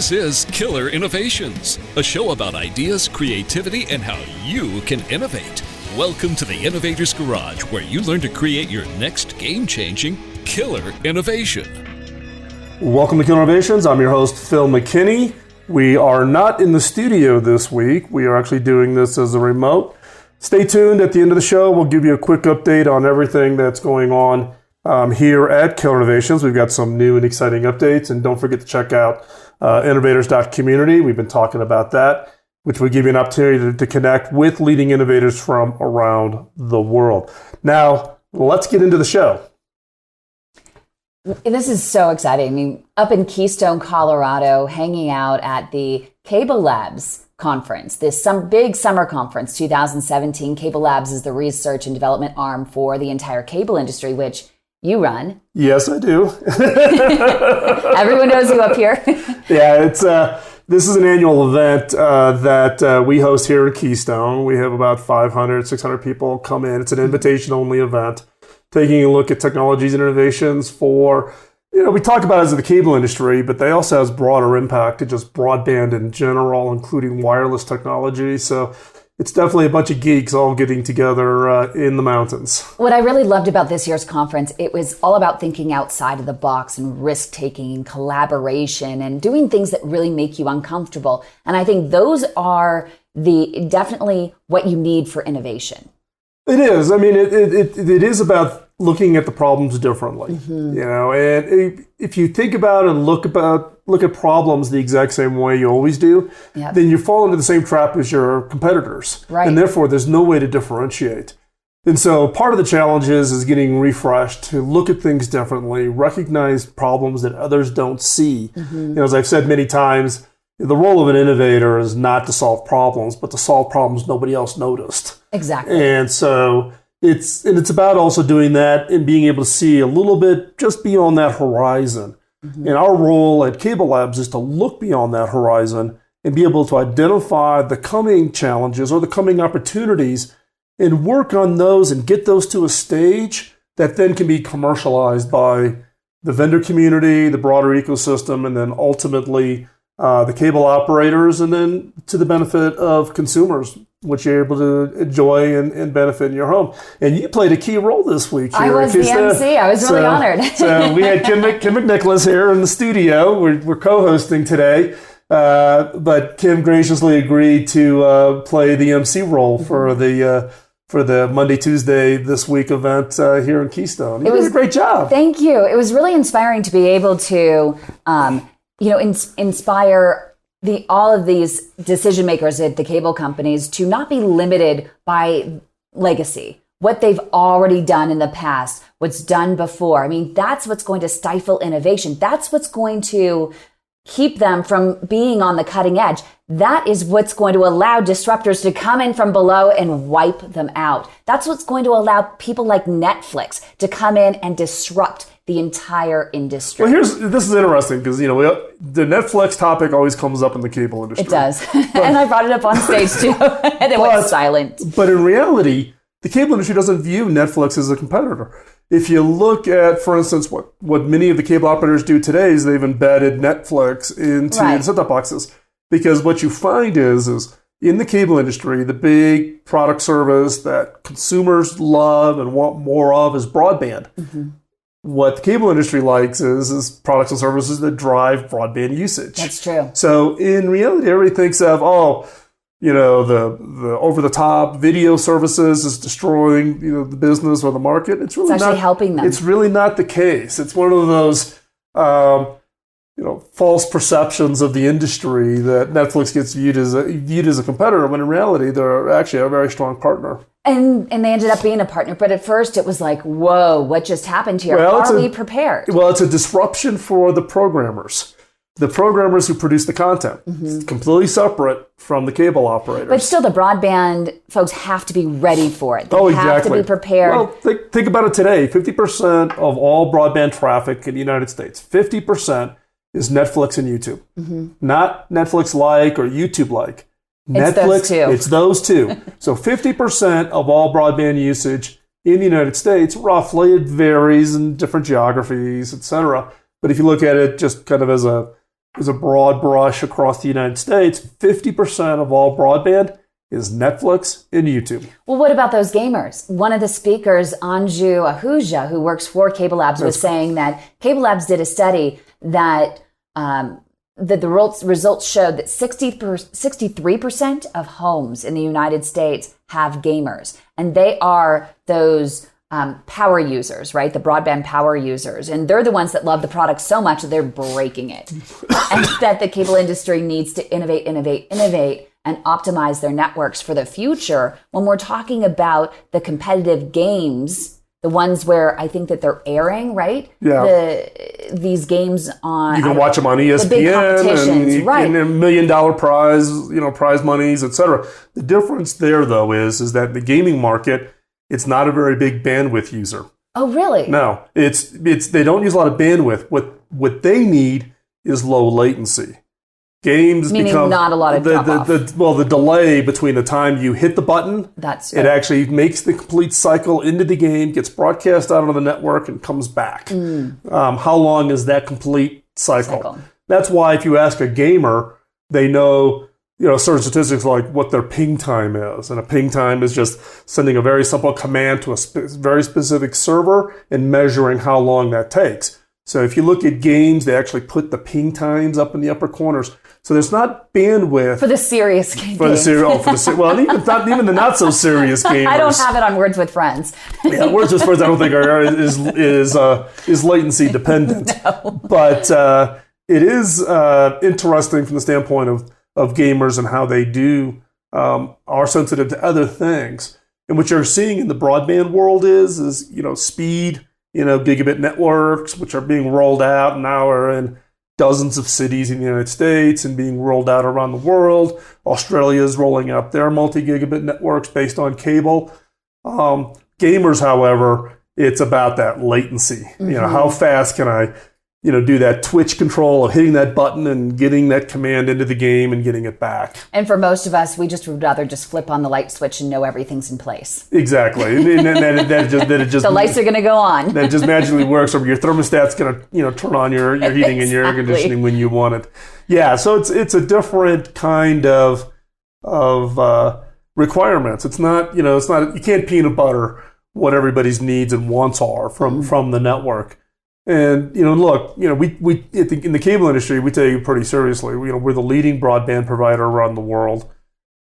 This is Killer Innovations, a show about ideas, creativity, and how you can innovate. Welcome to the Innovators Garage, where you learn to create your next game-changing killer innovation. Welcome to Killer Innovations. I'm your host, Phil McKinney. We are not in the studio this week. We are actually doing this as a remote. Stay tuned. At the end of the show, we'll give you a quick update on everything that's going on here at Killer Innovations. We've got some new and exciting updates, and don't forget to check out innovators.community. We've been talking about that, which will give you an opportunity to connect with leading innovators from around the world. Now, let's get into the show. This is so exciting. I mean, up in Keystone, Colorado, hanging out at the CableLabs conference, this big summer conference, 2017. CableLabs is the research and development arm for the entire cable industry, which you run. Yes, I do. Everyone knows you up here. Yeah, this is an annual event that we host here in Keystone. We have about 500, 600 people come in. It's an invitation-only event, taking a look at technologies and innovations for, we talk about it as the cable industry, but they also has broader impact to just broadband in general, including wireless technology. So it's definitely a bunch of geeks all getting together in the mountains. What I really loved about this year's conference, it was all about thinking outside of the box and risk-taking and collaboration and doing things that really make you uncomfortable. And I think those are definitely what you need for innovation. It is. I mean, it is about looking at the problems differently. Mm-hmm. And if you think about and look at problems the exact same way you always do, yep, then you fall into the same trap as your competitors. Right. And therefore, there's no way to differentiate. And so part of the challenge is getting refreshed to look at things differently, recognize problems that others don't see. Mm-hmm. As I've said many times, the role of an innovator is not to solve problems, but to solve problems nobody else noticed. Exactly. And so it's about also doing that and being able to see a little bit just beyond that horizon. Mm-hmm. And our role at CableLabs is to look beyond that horizon and be able to identify the coming challenges or the coming opportunities and work on those and get those to a stage that then can be commercialized by the vendor community, the broader ecosystem, and then ultimately the cable operators, and then to the benefit of consumers, which you're able to enjoy and benefit in your home. And you played a key role this week here. I was the MC. I was really honored. So we had Kim McNicholas here in the studio. We're co-hosting today, but Kim graciously agreed to play the MC role for the Monday, Tuesday this week event here in Keystone. You did a great job. Thank you. It was really inspiring to be able to inspire all of these decision makers at the cable companies to not be limited by legacy, what they've already done in the past, what's done before. I mean, that's what's going to stifle innovation. That's what's going to keep them from being on the cutting edge. That is what's going to allow disruptors to come in from below and wipe them out. That's what's going to allow people like Netflix to come in and disrupt the entire industry. Well, this is interesting because, the Netflix topic always comes up in the cable industry. It does. And I brought it up on stage too. And it went silent. But in reality, the cable industry doesn't view Netflix as a competitor. If you look at, for instance, what many of the cable operators do today is they've embedded Netflix into set-top boxes. Because what you find is in the cable industry, the big product service that consumers love and want more of is broadband. Mm-hmm. What the cable industry likes is products and services that drive broadband usage. That's true. So in reality, everybody thinks of, the over-the-top video services is destroying, the business or the market. It's actually helping them. It's really not the case. It's one of those, false perceptions of the industry that Netflix gets viewed as a competitor, when in reality, they're actually a very strong partner. And they ended up being a partner, but at first it was like, whoa, what just happened here? Are we prepared? Well, it's a disruption for the programmers. The programmers who produce the content. Mm-hmm. It's completely separate from the cable operators. But still, the broadband folks have to be ready for it. They have to be prepared. Well, think about it today. 50% of all broadband traffic in the United States, 50% is Netflix and YouTube. Mm-hmm. Not Netflix-like or YouTube-like. It's those two. So 50% of all broadband usage in the United States, roughly, it varies in different geographies, et cetera. But if you look at it just kind of as a as a broad brush across the United States, 50% of all broadband is Netflix and YouTube. Well, what about those gamers? One of the speakers, Anju Ahuja, who works for CableLabs, was saying that CableLabs did a study that the results showed that 63% of homes in the United States have gamers, and they are those power users, right? The broadband power users. And they're the ones that love the product so much that they're breaking it. And that the cable industry needs to innovate, and optimize their networks for the future. When we're talking about the competitive games, the ones where I think that they're airing, right? Yeah. These games on... You can watch them on ESPN, the big competitions, right. and $1 million prize, prize monies, etc. The difference there, though, is that the gaming market, it's not a very big bandwidth user. Oh, really? No, it's they don't use a lot of bandwidth. What they need is low latency. Games meaning become not a lot of drop-off. The delay between the time you hit the button, it actually makes the complete cycle into the game, gets broadcast out on the network, and comes back. How long is that complete cycle? That's why if you ask a gamer, they know certain statistics like what their ping time is, and a ping time is just sending a very simple command to a very specific server and measuring how long that takes. So if you look at games, they actually put the ping times up in the upper corners. So there's not bandwidth for the serious games. Well, even the not so serious gamers. I don't have it on Words with Friends. Yeah, Words with Friends I don't think is latency dependent. No. But it is interesting from the standpoint of gamers and how they are sensitive to other things. And what you're seeing in the broadband world is speed. Gigabit networks, which are being rolled out now, are in dozens of cities in the United States and being rolled out around the world. Australia is rolling out their multi-gigabit networks based on cable. Gamers, however, it's about that latency. Mm-hmm. How fast can I, do that twitch control of hitting that button and getting that command into the game and getting it back. And for most of us, we would rather just flip on the light switch and know everything's in place. Exactly. And the lights are going to go on. That just magically works, or your thermostat's going to turn on your heating and your air conditioning when you want it. Yeah, so it's a different kind of requirements. It's not you can't peanut butter what everybody's needs and wants are from the network. And look, we in the cable industry, we take it pretty seriously. We're the leading broadband provider around the world.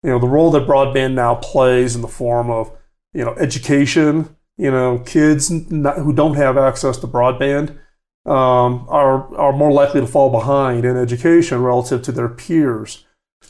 The role that broadband now plays in the form of education. Kids who don't have access to broadband are more likely to fall behind in education relative to their peers.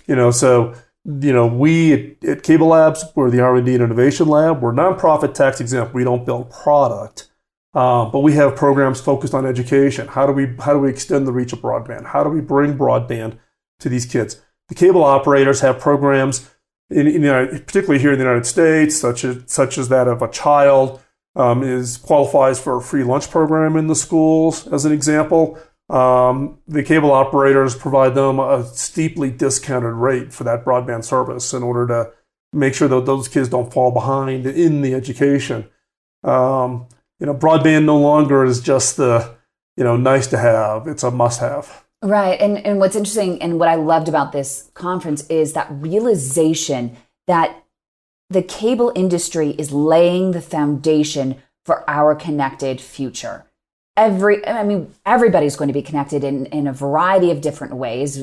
So we at CableLabs, we're the R&D and Innovation Lab. We're nonprofit tax exempt. We don't build product. But we have programs focused on education. How do we extend the reach of broadband? How do we bring broadband to these kids? The cable operators have programs, particularly here in the United States, such as that of a child qualifies for a free lunch program in the schools, as an example. The cable operators provide them a steeply discounted rate for that broadband service in order to make sure that those kids don't fall behind in the education. Broadband no longer is just the, nice to have. It's a must have. Right. And what's interesting and what I loved about this conference is that realization that the cable industry is laying the foundation for our connected future. Everybody's going to be connected in a variety of different ways,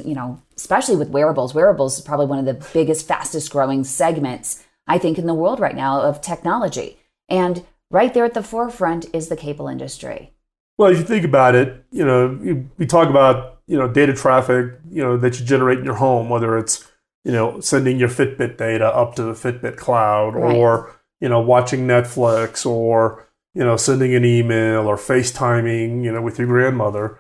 especially with wearables. Wearables is probably one of the biggest, fastest growing segments, I think, in the world right now of technology. And right there at the forefront is the cable industry. Well, if you think about it, we talk about, data traffic, that you generate in your home, whether it's, sending your Fitbit data up to the Fitbit cloud, right, or, watching Netflix, or, sending an email or FaceTiming, with your grandmother.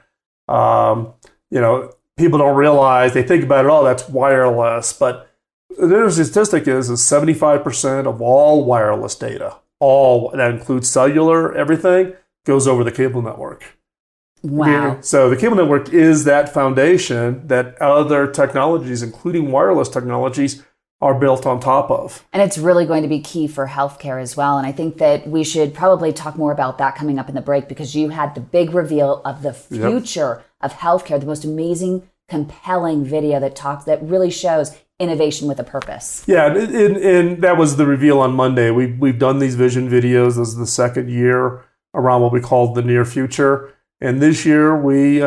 People don't realize, they think about it, oh, that's wireless. But the interesting statistic is 75% of all wireless data, all that includes cellular, everything, goes over the cable network. Wow. So the cable network is that foundation that other technologies, including wireless technologies, are built on top of. And it's really going to be key for healthcare as well. And I think that we should probably talk more about that coming up in the break, because you had the big reveal of the future of healthcare, the most amazing compelling video that really shows innovation with a purpose. Yeah, and that was the reveal on Monday. We've done these vision videos. This is the second year around what we called the near future. And this year we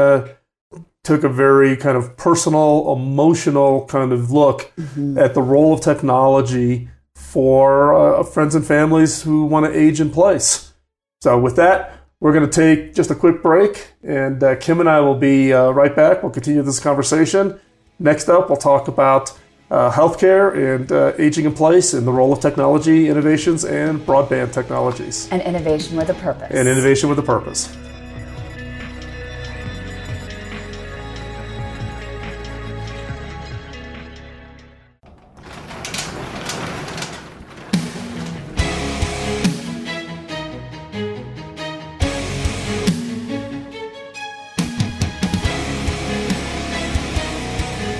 took a very kind of personal, emotional kind of look at the role of technology for friends and families who want to age in place. So with that, we're going to take just a quick break, and Kim and I will be right back. We'll continue this conversation. Next up, we'll talk about healthcare and aging in place and the role of technology, innovations, and broadband technologies. And innovation with a purpose. And innovation with a purpose.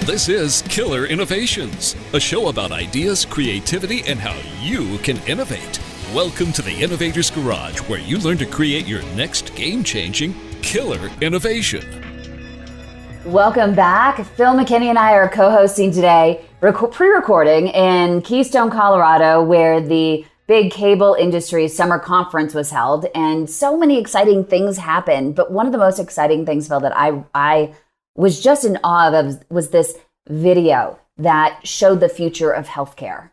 This is Killer Innovations, a show about ideas, creativity, and how you can innovate. Welcome to the Innovators Garage, where you learn to create your next game-changing killer innovation. Welcome back. Phil McKinney and I are co-hosting today, pre-recording in Keystone, Colorado, where the big cable industry summer conference was held, and so many exciting things happened. But one of the most exciting things, Phil, that I was just in awe of was this video that showed the future of healthcare.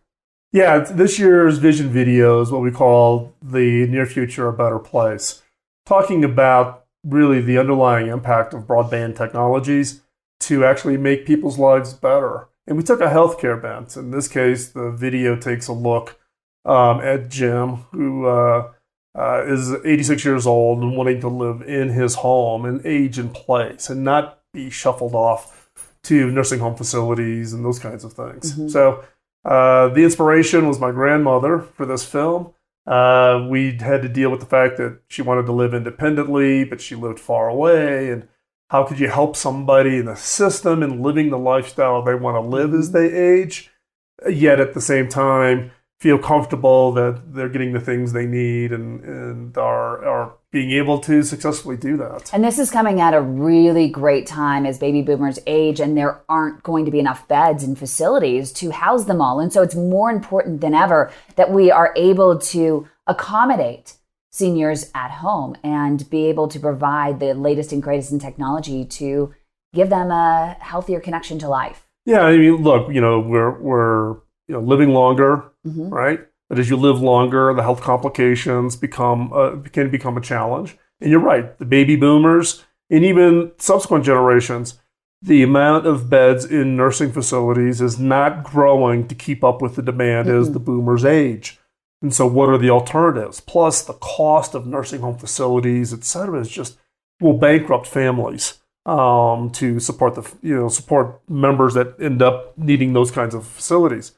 Yeah, this year's vision video is what we call the near future, a better place, talking about really the underlying impact of broadband technologies to actually make people's lives better. And we took a healthcare bent. In this case, the video takes a look at Jim, who is 86 years old and wanting to live in his home and age in place and not be shuffled off to nursing home facilities and those kinds of things. So the inspiration was my grandmother for this film. We had to deal with the fact that she wanted to live independently, but she lived far away. And how could you help somebody in the system and living the lifestyle they want to live as they age, yet at the same time feel comfortable that they're getting the things they need and are being able to successfully do that. And this is coming at a really great time as baby boomers age, and there aren't going to be enough beds and facilities to house them all. And so it's more important than ever that we are able to accommodate seniors at home and be able to provide the latest and greatest in technology to give them a healthier connection to life. Yeah, I mean, look, we're living longer, right? But as you live longer, the health complications can become a challenge. And you're right, the baby boomers and even subsequent generations, the amount of beds in nursing facilities is not growing to keep up with the demand as the boomers age. And so what are the alternatives? Plus the cost of nursing home facilities, et cetera, will bankrupt families to support support members that end up needing those kinds of facilities.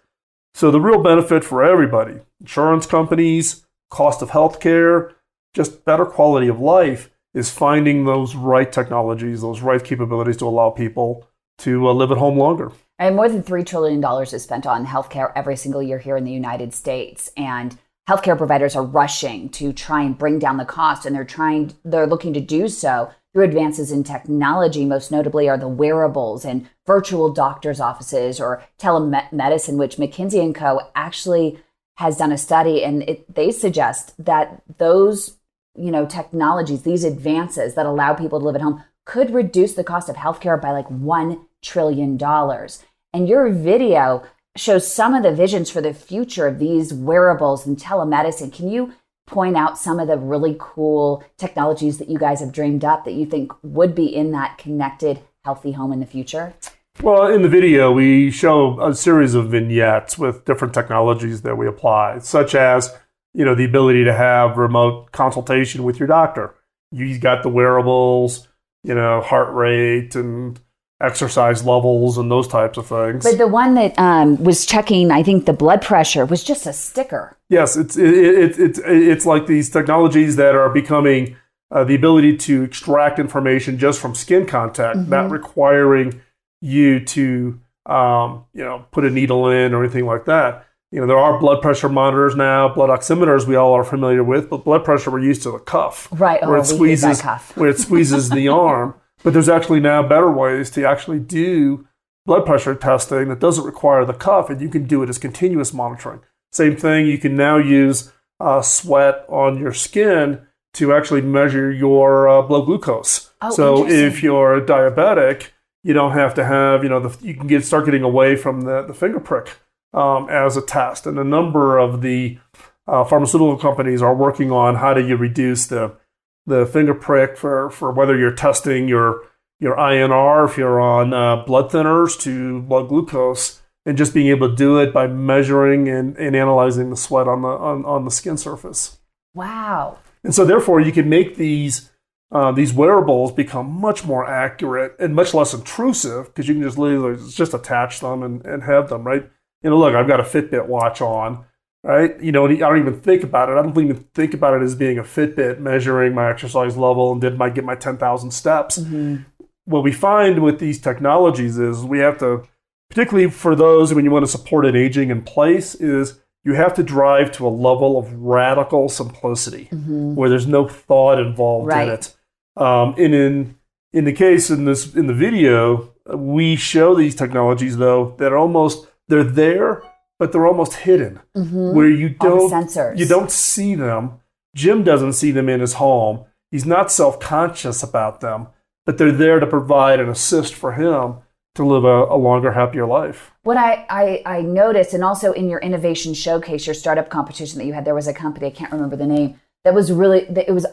So the real benefit for everybody, insurance companies, cost of healthcare, just better quality of life, is finding those right technologies, those right capabilities to allow people to live at home longer. And more than $3 trillion is spent on healthcare every single year here in the United States. And healthcare providers are rushing to try and bring down the cost, and they're looking to do so through advances in technology. Most notably are the wearables and virtual doctor's offices or telemedicine, which McKinsey & Co. actually has done a study, and they suggest that those technologies, these advances that allow people to live at home, could reduce the cost of healthcare by like $1 trillion. And your video shows some of the visions for the future of these wearables and telemedicine. Can you point out some of the really cool technologies that you guys have dreamed up that you think would be in that connected, healthy home in the future? Well, in the video, we show a series of vignettes with different technologies that we apply, such as, the ability to have remote consultation with your doctor. You got the wearables, heart rate and exercise levels and those types of things. But the one that was checking, I think, the blood pressure was just a sticker. Yes, it's like these technologies that are becoming the ability to extract information just from skin contact, not requiring you to put a needle in or anything like that. There are blood pressure monitors now, blood oximeters we all are familiar with, but blood pressure we're used to the cuff, right? Where it squeeses the arm. But there's actually now better ways to actually do blood pressure testing that doesn't require the cuff, and you can do it as continuous monitoring. Same thing, you can now use sweat on your skin to actually measure your blood glucose. Oh, so if you're diabetic, you don't have to have, you can start getting away from the finger prick as a test. And a number of the pharmaceutical companies are working on how do you reduce the finger prick for whether you're testing your INR, if you're on blood thinners, to blood glucose, and just being able to do it by measuring and analyzing the sweat on the skin surface. Wow. And so therefore you can make these wearables become much more accurate and much less intrusive, because you can just literally just attach them and have them, right? Look, I've got a Fitbit watch on, right? I don't even think about it. I don't even think about it as being a Fitbit measuring my exercise level and get my 10,000 steps. Mm-hmm. What we find with these technologies is we have to, particularly for those when you want to support an aging in place, is you have to drive to a level of radical simplicity where there's no thought involved in it. And in the case in the video, we show these technologies though that are they're there, but they're almost hidden, where you don't see them. Jim doesn't see them in his home. He's not self-conscious about them, but they're there to provide an assist for him to live a longer, happier life. What I noticed, and also in your innovation showcase, your startup competition that you had, there was a company, I can't remember the name, it was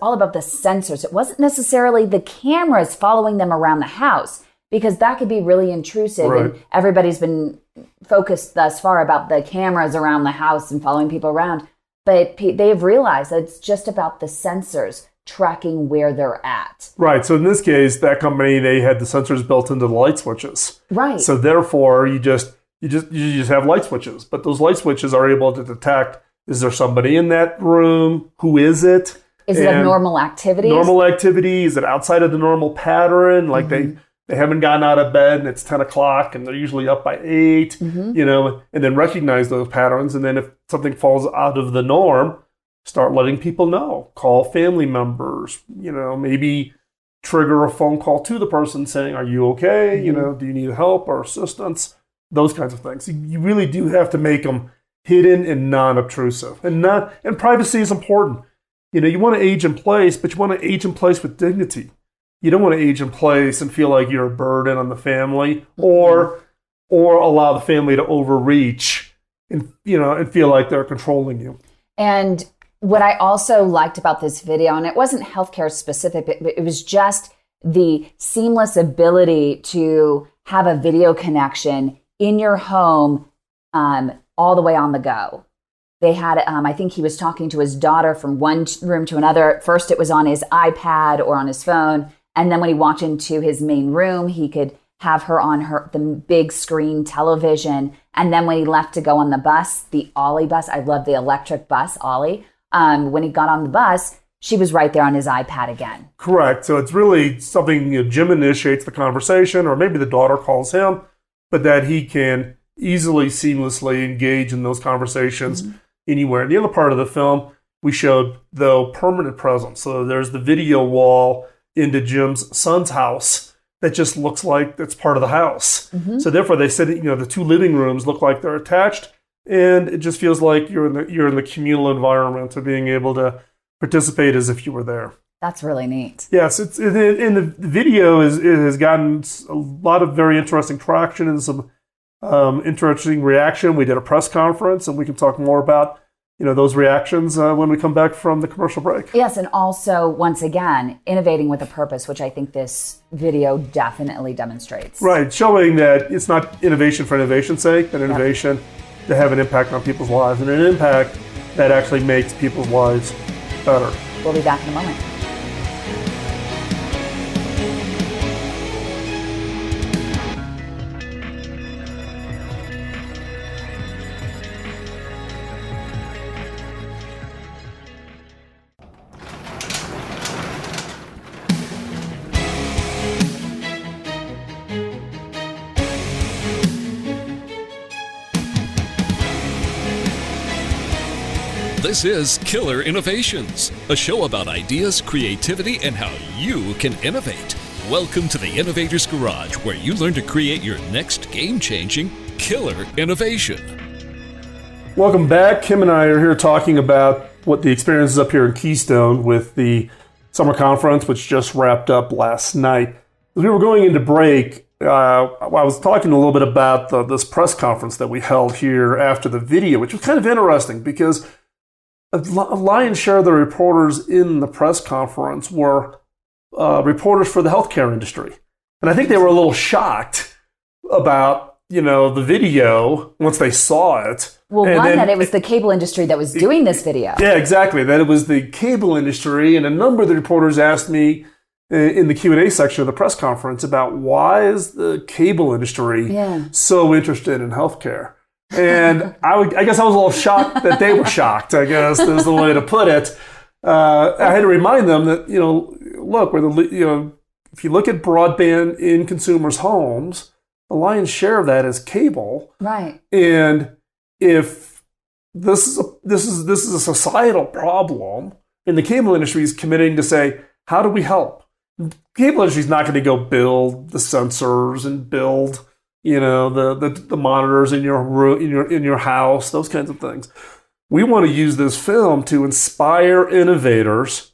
all about the sensors. It wasn't necessarily the cameras following them around the house, because that could be really intrusive. Right. And everybody's been focused thus far about the cameras around the house and following people around. But they've realized that it's just about the sensors tracking where they're at. Right. So in this case, that company, they had the sensors built into the light switches. Right. So therefore, you just have light switches, but those light switches are able to detect, is there somebody in that room? Who is it? Is it a normal activity? Normal activity? Is it outside of the normal pattern? Like they haven't gotten out of bed and it's 10 o'clock and they're usually up by 8, and then recognize those patterns. And then if something falls out of the norm, start letting people know. Call family members, maybe trigger a phone call to the person saying, are you okay? Do you need help or assistance? Those kinds of things. You really do have to make them hidden and non-obtrusive. And privacy is important. You want to age in place, but you want to age in place with dignity. You don't want to age in place and feel like you're a burden on the family, or allow the family to overreach and feel like they're controlling you. And what I also liked about this video, and it wasn't healthcare specific, but it was just the seamless ability to have a video connection in your home, all the way on the go. They had, I think he was talking to his daughter from one room to another. First, it was on his iPad or on his phone. And then when he walked into his main room, he could have her on the big screen television. And then when he left to go on the bus, the Ollie bus, I love the electric bus, Ollie. When he got on the bus, she was right there on his iPad again. Correct. So it's really something, Jim initiates the conversation, or maybe the daughter calls him, but that he can easily, seamlessly engage in those conversations anywhere. And the other part of the film, we showed, though, permanent presence. So there's the video wall into Jim's son's house that just looks like it's part of the house. So therefore, they said, the two living rooms look like they're attached, and it just feels like you're in the communal environment of being able to participate as if you were there. That's really neat. Yes, and the video has gotten a lot of very interesting traction and some interesting reaction. We did a press conference, and we can talk more about those reactions when we come back from the commercial break. Yes, and also, once again, innovating with a purpose, which I think this video definitely demonstrates. Right, showing that it's not innovation for innovation's sake, but innovation to have an impact on people's lives, and an impact that actually makes people's lives better. We'll be back in a moment. This is Killer Innovations, a show about ideas, creativity, and how you can innovate. Welcome to the Innovators Garage, where you learn to create your next game-changing killer innovation. Welcome back. Kim and I are here talking about what the experience is up here in Keystone with the summer conference, which just wrapped up last night. As we were going into break, I was talking a little bit about this press conference that we held here after the video, which was kind of interesting because a lion's share of the reporters in the press conference were reporters for the healthcare industry. And I think they were a little shocked about, the video once they saw it. Well, that it was the cable industry that was doing this video. Yeah, exactly. That it was the cable industry. And a number of the reporters asked me in the Q&A section of the press conference about why is the cable industry so interested in healthcare? And I guess I was a little shocked that they were shocked, I guess is the way to put it. I had to remind them that, look, if you look at broadband in consumers' homes, the lion's share of that is cable. Right. And if this is a societal problem, and the cable industry is committing to say, how do we help? The cable industry is not going to go build the sensors and build, the monitors in your room, in your house, those kinds of things. We want to use this film to inspire innovators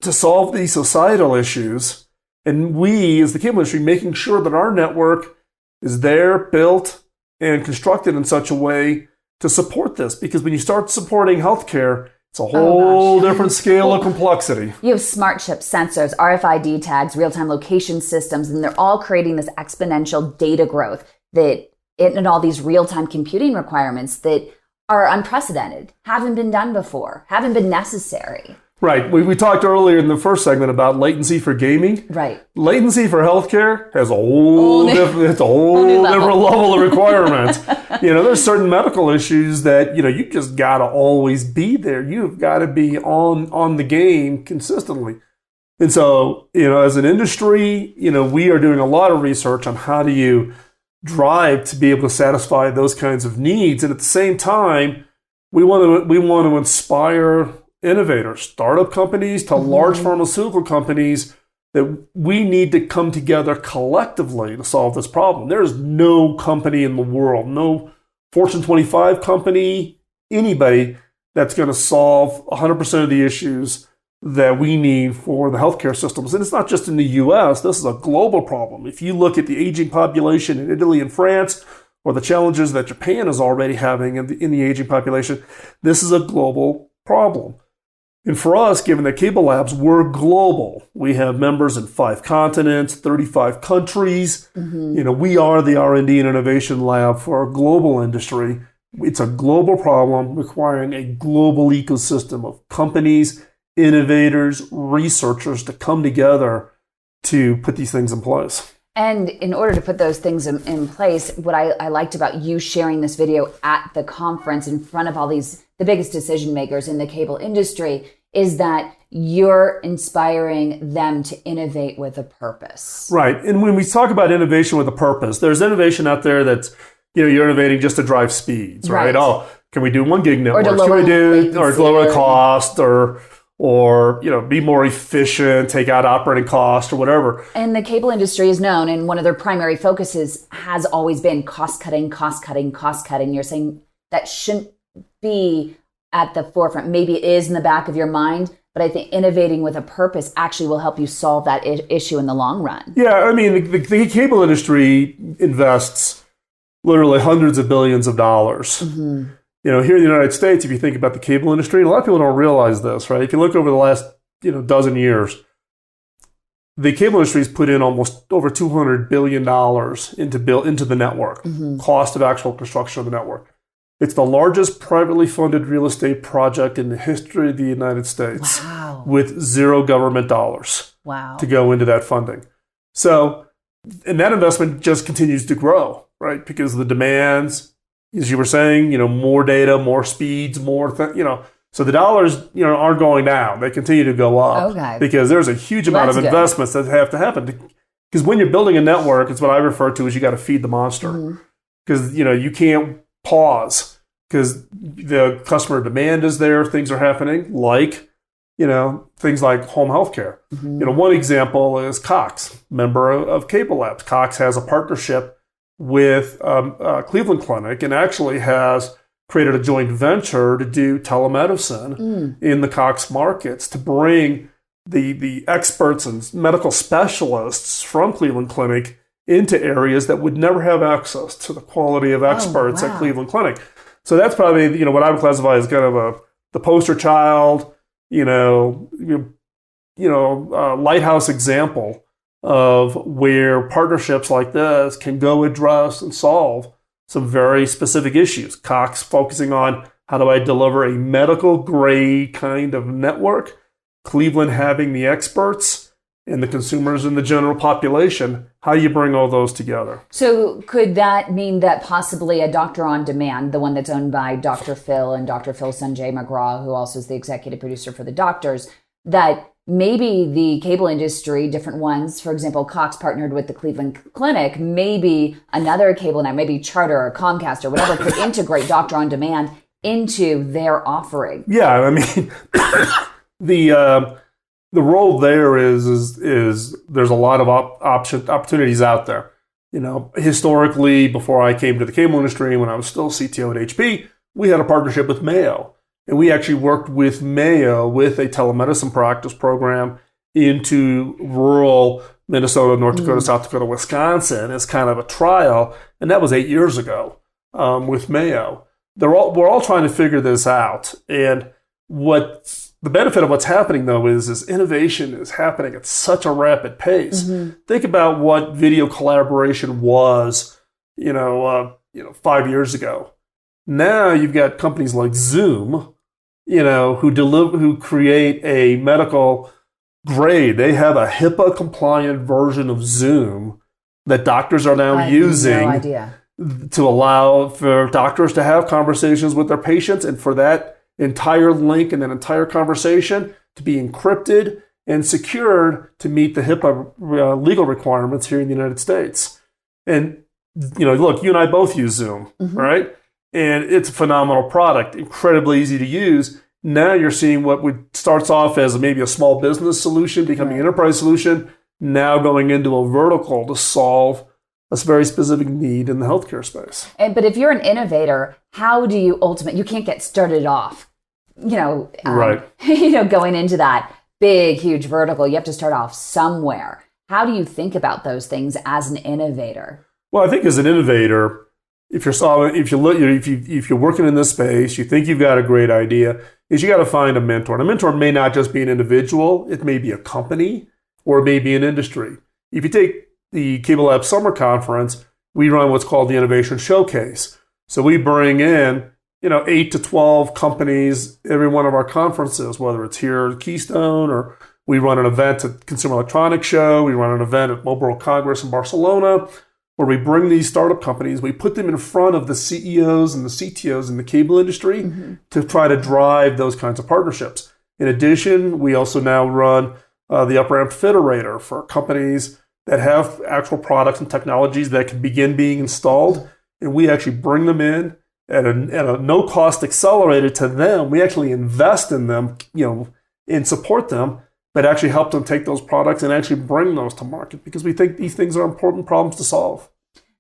to solve these societal issues. And we, as the cable industry, making sure that our network is there, built, and constructed in such a way to support this. Because when you start supporting healthcare, it's a whole different scale of complexity. You have smart chip sensors, RFID tags, real-time location systems, and they're all creating this exponential data growth and all these real-time computing requirements that are unprecedented, haven't been done before, haven't been necessary. Right. We talked earlier in the first segment about latency for gaming. Right. Latency for healthcare has a whole different level of requirement. There's certain medical issues that, you just got to always be there. You've got to be on the game consistently. And so, as an industry, we are doing a lot of research on how do you drive to be able to satisfy those kinds of needs. And at the same time, we want to inspire innovators, startup companies to large pharmaceutical companies, that we need to come together collectively to solve this problem. There's no company in the world, no Fortune 25 company, anybody that's going to solve 100% of the issues that we need for the healthcare systems. And it's not just in the US, this is a global problem. If you look at the aging population in Italy and France, or the challenges that Japan is already having in the aging population, this is a global problem. And for us, given that CableLabs, we're global. We have members in 5 continents, 35 countries. We are the R&D and innovation lab for a global industry. It's a global problem requiring a global ecosystem of companies, innovators, researchers to come together to put these things in place. And in order to put those things in place, what I liked about you sharing this video at the conference in front of all the biggest decision makers in the cable industry is that you're inspiring them to innovate with a purpose. Right. And when we talk about innovation with a purpose, there's innovation out there that's, you're innovating just to drive speeds, right? Oh, can we do 1 gig networks? Or to lower cost or be more efficient, take out operating cost or whatever. And the cable industry is known, and one of their primary focuses has always been cost cutting. You're saying that shouldn't be at the forefront. Maybe it is in the back of your mind, but I think innovating with a purpose actually will help you solve that issue in the long run. Yeah, I mean, the cable industry invests literally hundreds of billions of dollars. Here in the United States, if you think about the cable industry, and a lot of people don't realize this, right? If you look over the last, dozen years, the cable industry has put in almost over $200 billion into the network, cost of actual construction of the network. It's the largest privately funded real estate project in the history of the United States, with zero government dollars to go into that funding. So, and that investment just continues to grow, right? Because of the demands, as you were saying, more data, more speeds, so the dollars, aren't going down. They continue to go up because there's a huge amount of investments that have to happen. Because when you're building a network, it's what I refer to as you got to feed the monster. Because, you can't pause because the customer demand is there. Things are happening like things like home healthcare. One example is Cox, member of CableLabs. Cox has a partnership with Cleveland Clinic and actually has created a joint venture to do telemedicine in the Cox markets to bring the experts and medical specialists from Cleveland Clinic into areas that would never have access to the quality of experts at Cleveland Clinic. So that's probably, what I would classify as kind of the poster child, lighthouse example of where partnerships like this can go address and solve some very specific issues. Cox focusing on how do I deliver a medical grade kind of network, Cleveland having the experts and the consumers and the general population. How do you bring all those together? So could that mean that possibly a Doctor on Demand, the one that's owned by Dr. Phil and Dr. Phil's son Jay McGraw, who also is the executive producer for The Doctors, that maybe the cable industry, different ones, for example, Cox partnered with the Cleveland Clinic, maybe another cable network, maybe Charter or Comcast or whatever, could integrate Doctor on Demand into their offering? Yeah, I mean, the role there is there's a lot of opportunities out there. Historically, before I came to the cable industry, when I was still CTO at HP, we had a partnership with Mayo. And we actually worked with Mayo with a telemedicine practice program into rural Minnesota, North Dakota, South Dakota, Wisconsin as kind of a trial. And that was 8 years ago with Mayo. We're all trying to figure this out. And the benefit of what's happening, though, is innovation is happening at such a rapid pace. Think about what video collaboration was, 5 years ago. Now you've got companies like Zoom, who create a medical grade. They have a HIPAA compliant version of Zoom that doctors are now using to allow for doctors to have conversations with their patients, and for that entire link and that entire conversation to be encrypted and secured to meet the HIPAA legal requirements here in the United States. And, look, you and I both use Zoom, right? And it's a phenomenal product, incredibly easy to use. Now you're seeing what starts off as maybe a small business solution becoming an enterprise solution, now going into a vertical to solve a very specific need in the healthcare space. But if you're an innovator, how do you you can't get started off, going into that big, huge vertical. You have to start off somewhere. How do you think about those things as an innovator? Well, I think as an innovator, if you're working in this space, you think you've got a great idea, is you got to find a mentor. And a mentor may not just be an individual, it may be a company, or it may be an industry. If you take the CableLabs Summer Conference, we run what's called the Innovation Showcase. So we bring in 8 to 12 companies every one of our conferences, whether it's here at Keystone, or we run an event at Consumer Electronics Show, we run an event at Mobile World Congress in Barcelona, where we bring these startup companies, we put them in front of the CEOs and the CTOs in the cable industry to try to drive those kinds of partnerships. In addition, we also now run the Up-Ramp Fiterator for companies that have actual products and technologies that can begin being installed, and we actually bring them in at a no-cost accelerator to them. We actually invest in them, and support them, but actually help them take those products and actually bring those to market, because we think these things are important problems to solve.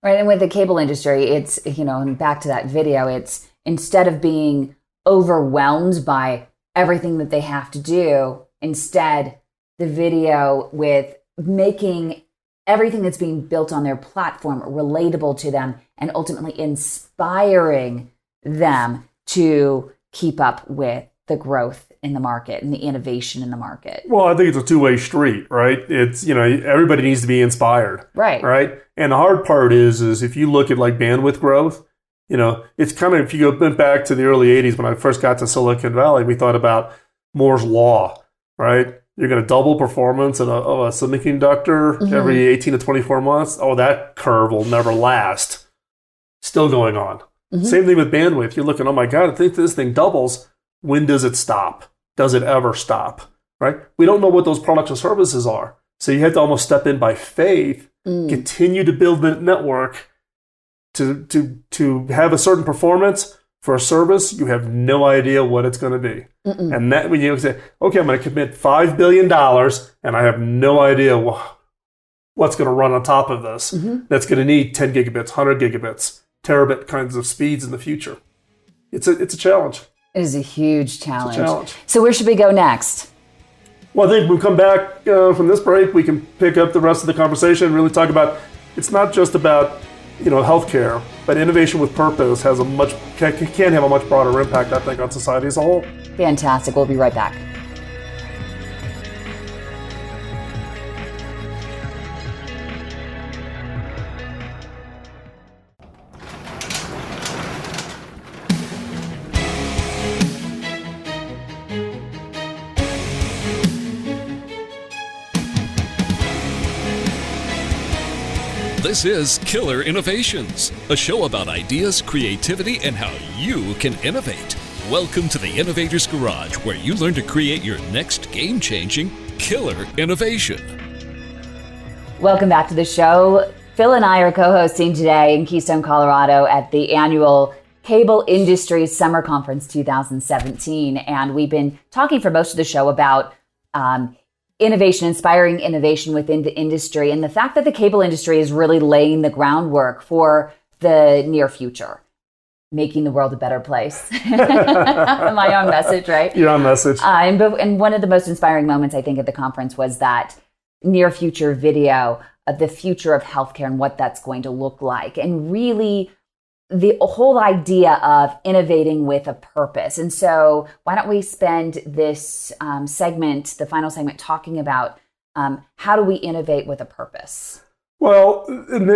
Right, and with the cable industry, it's, and back to that video, it's instead of being overwhelmed by everything that they have to do, instead the video with making everything that's being built on their platform relatable to them and ultimately inspiring them to keep up with the growth in the market and the innovation in the market. Well, I think it's a two-way street, right? It's, everybody needs to be inspired. Right? And the hard part is if you look at like bandwidth growth, it's kind of, if you go back to the early 80s when I first got to Silicon Valley, we thought about Moore's Law, right? You're going to double performance of a semiconductor every 18 to 24 months. Oh, that curve will never last. Still going on. Same thing with bandwidth. You're looking, oh my God, I think this thing doubles. When does it stop? Does it ever stop? Right? We don't know what those products or services are. So you have to almost step in by faith, continue to build the network to have a certain performance for a service, you have no idea what it's going to be. And that when you say, okay, I'm going to commit $5 billion and I have no idea what's going to run on top of this. That's going to need 10 gigabits, 100 gigabits, terabit kinds of speeds in the future. It's a challenge. It is a huge challenge. It's a challenge. So where should we go next? Well, I think when we come back from this break, we can pick up the rest of the conversation and really talk about, it's not just about healthcare, but innovation with purpose can have a much broader impact, I think, on society as a whole. Fantastic. We'll be right back. This is Killer Innovations, a show about ideas, creativity, and how you can innovate. Welcome to the Innovators Garage, where you learn to create your next game-changing killer innovation. Welcome back to the show. Phil and I are co-hosting today in Keystone, Colorado at the annual Cable Industries Summer Conference 2017. And we've been talking for most of the show about innovation, inspiring innovation within the industry, and the fact that the cable industry is really laying the groundwork for the near future, making the world a better place. My own message, right? Your own message. And one of the most inspiring moments, I think, at the conference was that near future video of the future of healthcare and what that's going to look like. And really, the whole idea of innovating with a purpose. And so why don't we spend this segment, the final segment, talking about how do we innovate with a purpose? Well, and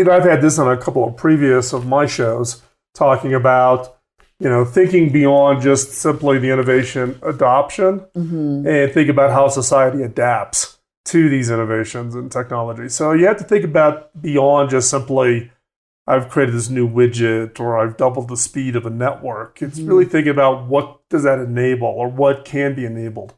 I've had this on a couple of previous of my shows, talking about, thinking beyond just simply the innovation adoption and think about how society adapts to these innovations and technology. So you have to think about beyond just simply, I've created this new widget or I've doubled the speed of a network. It's really thinking about what does that enable or what can be enabled.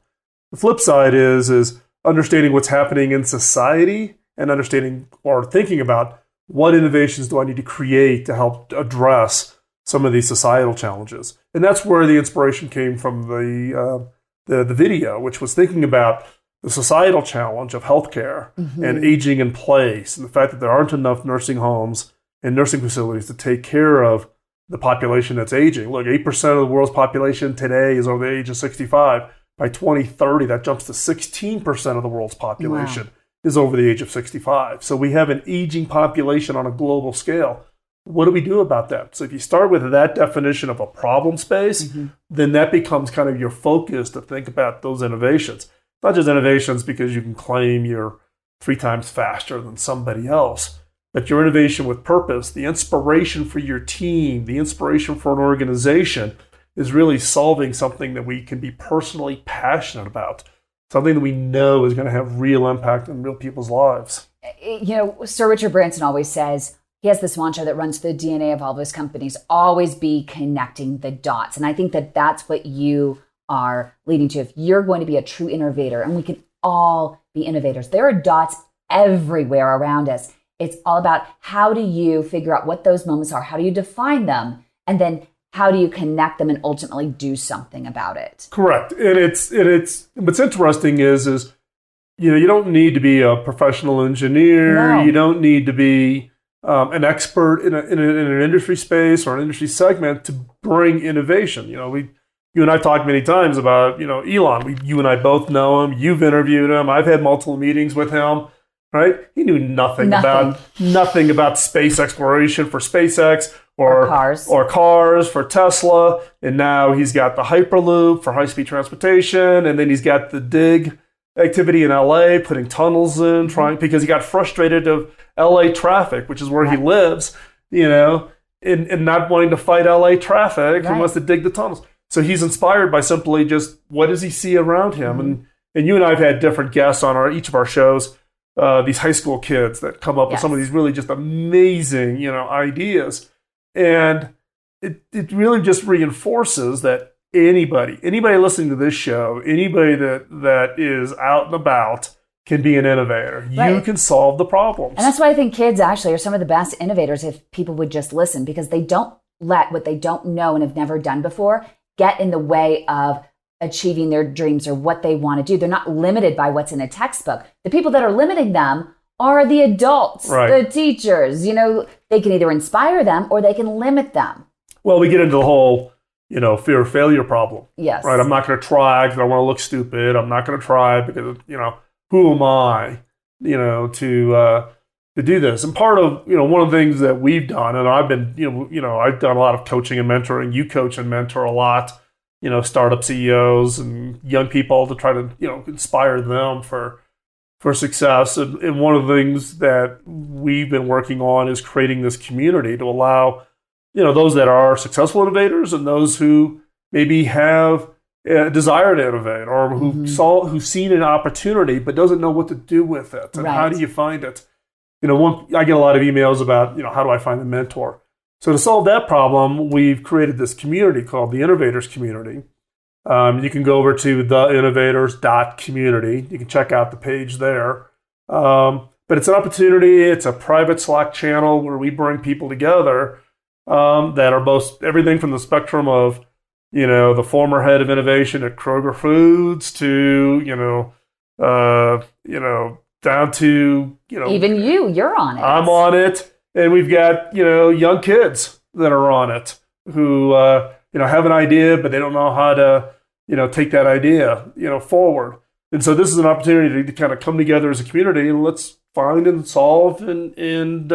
The flip side is understanding what's happening in society and understanding or thinking about what innovations do I need to create to help address some of these societal challenges. And that's where the inspiration came from the video, which was thinking about the societal challenge of healthcare and aging in place and the fact that there aren't enough nursing homes and nursing facilities to take care of the population that's aging. Look, 8% of the world's population today is over the age of 65. By 2030, that jumps to 16% of the world's population is over the age of 65. So we have an aging population on a global scale. What do we do about that? So if you start with that definition of a problem space, then that becomes kind of your focus to think about those innovations. Not just innovations because you can claim you're 3 times faster than somebody else, but your innovation with purpose, the inspiration for your team, the inspiration for an organization is really solving something that we can be personally passionate about, something that we know is going to have real impact in real people's lives. Sir Richard Branson always says, he has this mantra that runs through the DNA of all of his companies, always be connecting the dots. And I think that that's what you are leading to. If you're going to be a true innovator, and we can all be innovators, there are dots everywhere around us. It's all about how do you figure out what those moments are? How do you define them? And then how do you connect them and ultimately do something about it? Correct. And it's what's interesting is you don't need to be a professional engineer. No. You don't need to be an expert in an industry space or an industry segment to bring innovation. You and I talked many times about Elon. You and I both know him. You've interviewed him. I've had multiple meetings with him. Right? He knew nothing about space exploration for SpaceX or cars for Tesla. And now he's got the Hyperloop for high-speed transportation. And then he's got the dig activity in LA, putting tunnels in, because he got frustrated of LA traffic, which is where he lives, and not wanting to fight LA traffic. He wants to dig the tunnels. So he's inspired by simply just what does he see around him? And you and I have had different guests on each of our shows. These high school kids that come up with some of these really just amazing, ideas. And it really just reinforces that anybody listening to this show, anybody that is out and about can be an innovator. Right. You can solve the problems. And that's why I think kids actually are some of the best innovators if people would just listen, because they don't let what they don't know and have never done before get in the way of achieving their dreams or what they want to do. They're not limited by what's in a textbook. The people that are limiting them are the adults, the teachers. You know, they can either inspire them or they can limit them. Well, we get into the whole, fear of failure problem. Yes. Right. I'm not going to try because I want to look stupid. I'm not going to try because, who am I, to do this? And part of, one of the things that we've done, and I've been, I've done a lot of coaching and mentoring. You coach and mentor a lot, startup CEOs and young people to try to, inspire them for success. And one of the things that we've been working on is creating this community to allow, those that are successful innovators and those who maybe have a desire to innovate or who've seen an opportunity but doesn't know what to do with it. And how do you find it? I get a lot of emails about, how do I find a mentor? So to solve that problem, we've created this community called the Innovators community. You can go over to theinnovators.community. You can check out the page there. But it's an opportunity. It's a private Slack channel where we bring people together that are both everything from the spectrum of, the former head of innovation at Kroger Foods to, down to, even you're on it. I'm on it. And we've got, young kids that are on it who, have an idea, but they don't know how to, take that idea, forward. And so this is an opportunity to kind of come together as a community and let's find and solve and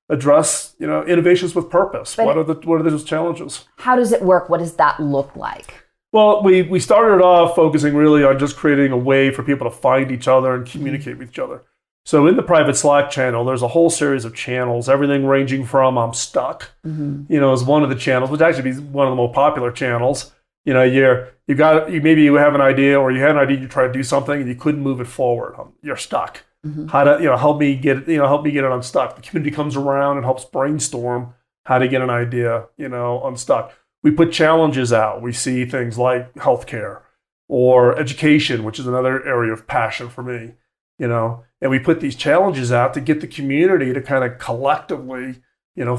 address, innovations with purpose. But what are those challenges? How does it work? What does that look like? Well, we started off focusing really on just creating a way for people to find each other and communicate with each other. So in the private Slack channel, there's a whole series of channels, everything ranging from I'm stuck, is one of the channels, which actually is one of the more popular channels. Maybe you have an idea or you had an idea, you try to do something and you couldn't move it forward. You're stuck. How to, help me get it unstuck. The community comes around and helps brainstorm how to get an idea, unstuck. We put challenges out. We see things like healthcare or education, which is another area of passion for me, and we put these challenges out to get the community to kind of collectively,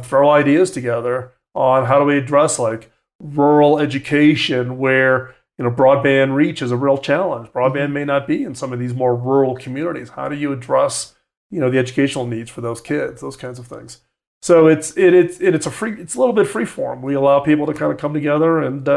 throw ideas together on how do we address like rural education where, broadband reach is a real challenge. Broadband may not be in some of these more rural communities. How do you address, the educational needs for those kids, those kinds of things? So it's a little bit free form. We allow people to kind of come together and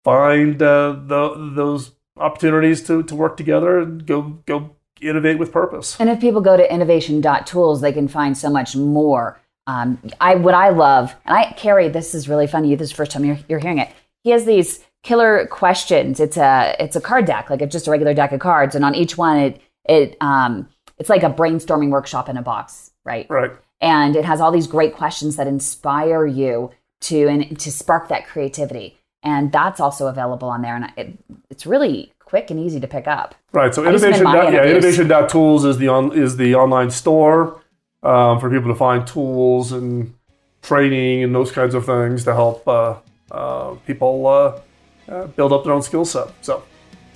find those opportunities to work together and go innovate with purpose. And if people go to innovation.tools, they can find so much more. What I love, and Carrie, this is really funny. This is the first time you're hearing it. He has these killer questions. It's a card deck, like just a regular deck of cards, and on each one, it's like a brainstorming workshop in a box, right? Right. And it has all these great questions that inspire you to spark that creativity, and that's also available on there. And it's really quick and easy to pick up. Right. So innovation.tools is the online store for people to find tools and training and those kinds of things to help people build up their own skill set. So,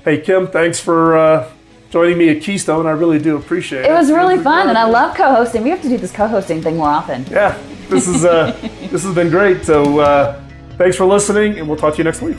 hey, Kim, thanks for joining me at Keystone. I really do appreciate it. It was really fun, and I love co-hosting. We have to do this co-hosting thing more often. Yeah, this has been great. So thanks for listening, and we'll talk to you next week.